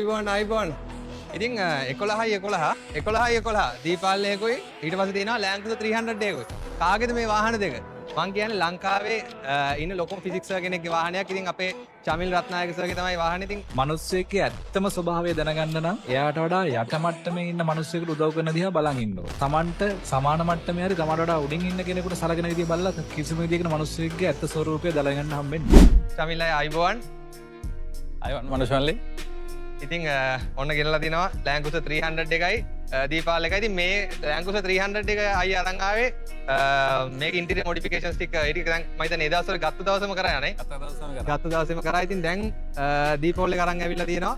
iPhone ඉතින් 11 දීපාලයකුයි ඊට පස්සේ තියෙනවා Land Cruiser 300 එකකුයි. කාගේද මේ වාහන දෙක? මං කියන්නේ ලංකාවේ ඉන්න ලොකුම ෆිසික්ස් සර් කෙනෙක්ගේ වාහනයක්. ඉතින් අපේ චමිල් රත්නායක සර්ගේ තමයි වාහනේ. ඉතින් මිනිස්සෙක්ගේ ඇත්තම ස්වභාවය දැනගන්න නම් එයාට වඩා යට මට්ටමේ ඉන්න මිනිස්සෙකුට උදව් කරන දිහා බලන් ඉන්න ඕන. Tamanට සමාන මට්ටමේ හරි තමට වඩා උඩින් ඉන්න කෙනෙකුට සලකන විදිය බලලා කිසිම විදියකට මිනිස්සෙක්ගේ ඇත්ත ස්වරූපය දැනගන්න හම්බෙන්නේ. චමිල් අය අයිබෝන්. මනුෂ්‍යන්ලි ඉතින් ඔන්න ගෙනලා තිනවා Land Cruiser 300 එකයි දීපාල එකයි. ඉතින් මේ Land Cruiser 300 එක අය අරන් ආවේ මේක ඉන්ටීරියර් මොඩිෆිකේෂන්ස් ටික ඒක දැන් මම හිතන්නේ ඒ දවස්වල ගත්ත දවසේම කරා යන්නේ. ගත්ත දවසේම කරා. ඉතින් දැන් දීපෝල් එක අරන් ඇවිල්ලා තියෙනවා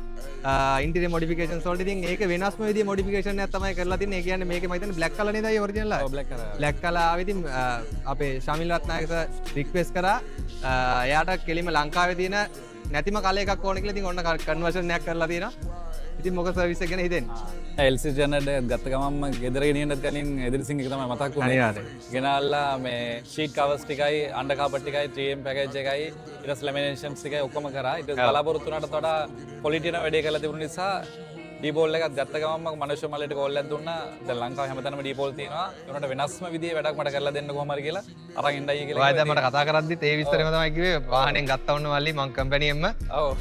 ඉන්ටීරියර් මොඩිෆිකේෂන්ස් වලට. ඉතින් ඒක වෙනස්ම විදිහේ මොඩිෆිකේෂන් එකක් තමයි කරලා තින්නේ. ඒ කියන්නේ මේකේ මම හිතන්නේ බ්ලැක් කලර් නේද අය ඔරිජිනල් ආවේ. බ්ලැක් කලර් ආවේ. ඉතින් අපේ ශමිල් රත්නායක සර් රික්වෙස්ට් කරා එයාට කෙලිම ලංකාවේ තියෙන නැතිම කල එකක් ඕන කියලා. ඉතින් ඔන්න කන්වර්ෂන් එකක් කරලා තියෙනවා. ඉතින් මොකද සර්විස් එක ගැන හිතෙන්නේ? එල්සි ජනට ගත්ත ගමම ගෙදර ගෙනියන්නත් කලින් එදිරිසිංහ එක තමයි මතක් වුණේ. ගෙනාල්ලා මේ ෂීට් කවර්ස් ටිකයි අන්ඩර් කාපට් ටිකයි 3M පැකේජ් එකයි ඊට පස්සේ ලැමිනේෂන්ස් ටිකයි ඔක්කොම කරා. ඊට පස්සේ බලාපොරොත්තු වුණාට වඩා ක්වොලිටි එක වැඩි කරලා තිබුණ නිසා ඩීපෝල් එකත් ගත්ත ගමම මනුෂ්‍ය මලයට කෝල් එකක් දුන්නා. දැන් ලංකාවේ හැමතැනම ඩීපෝල් තියෙනවා. ඒකට වෙනස්ම විදිහේ වැඩක් මට කරලා දෙන්න කොහොම හරි කියලා අරන් ඉන්නයි කියලා. ඔයා දැන් මට කතා කරද්දිත් ඒ විස්තරෙම තමයි කිව්වේ. වාහනෙන් ගත්තා වුණ මල්ලි මං කම්පැනියෙන්ම.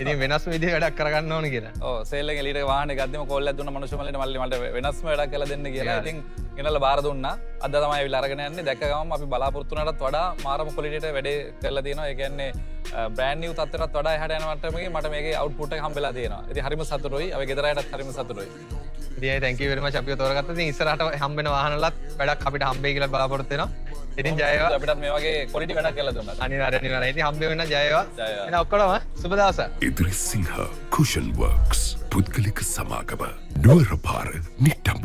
ඉතින් වෙනස්ම විදිහේ වැඩක් කරගන්න ඕන කියලා. ඔව් සේල් එකේ ලීටර් වාහනේ ගත්තම කෝල් එකක් දුන්නා මනුෂ්‍ය මලයට මල්ලි මට වෙනස්ම වැඩක් කරලා දෙන්න කියලා. ඉතින් ගෙනල්ලා බාර දුන්නා. අද තමයි ඇවිල්ලා අරගෙන යන්නේ. දැක්ක ගමන් අපි බලාපොරොත්තු වුණාටත් වඩා මාරම ක්වොලිටියට වැඩේ කරලා තියෙනවා. ඒ කියන්නේ බ්‍රෑන්ඩ් නිව් තත්ත්වයටත් වඩා එහාට යන මට්ටමකින් මට මේකේ අවුට්පුට් එක හම්බෙලා තියෙනවා. ඉතින් හරිම සතුටුයි. අපි ගෙදර අයටත් හරිම සතුටුයි. ඉතින් thank you very much අපිව තෝරගත්තා. ඉතින් ඉස්සරහට හම්බෙන වාහනවලත් වැඩක් අපිට හම්බෙයි කියලා බලාපොරොත්තු වෙනවා. ඉතින් ජය වේවා. අපිටත් මේ වගේ ක්වොලිටි වැඩක් කරලා දුන්නා. අනිවාර්යයෙන්. ඉතින් හම්බ වෙන්න ජය වේවා. එහෙනම් ඔක්කොම සුබ දවසක්. ඉදිරිසිංහ කුෂන් වර්ක්ස් පුද්ගලික සමාගම නුවර පාර නිට්ටම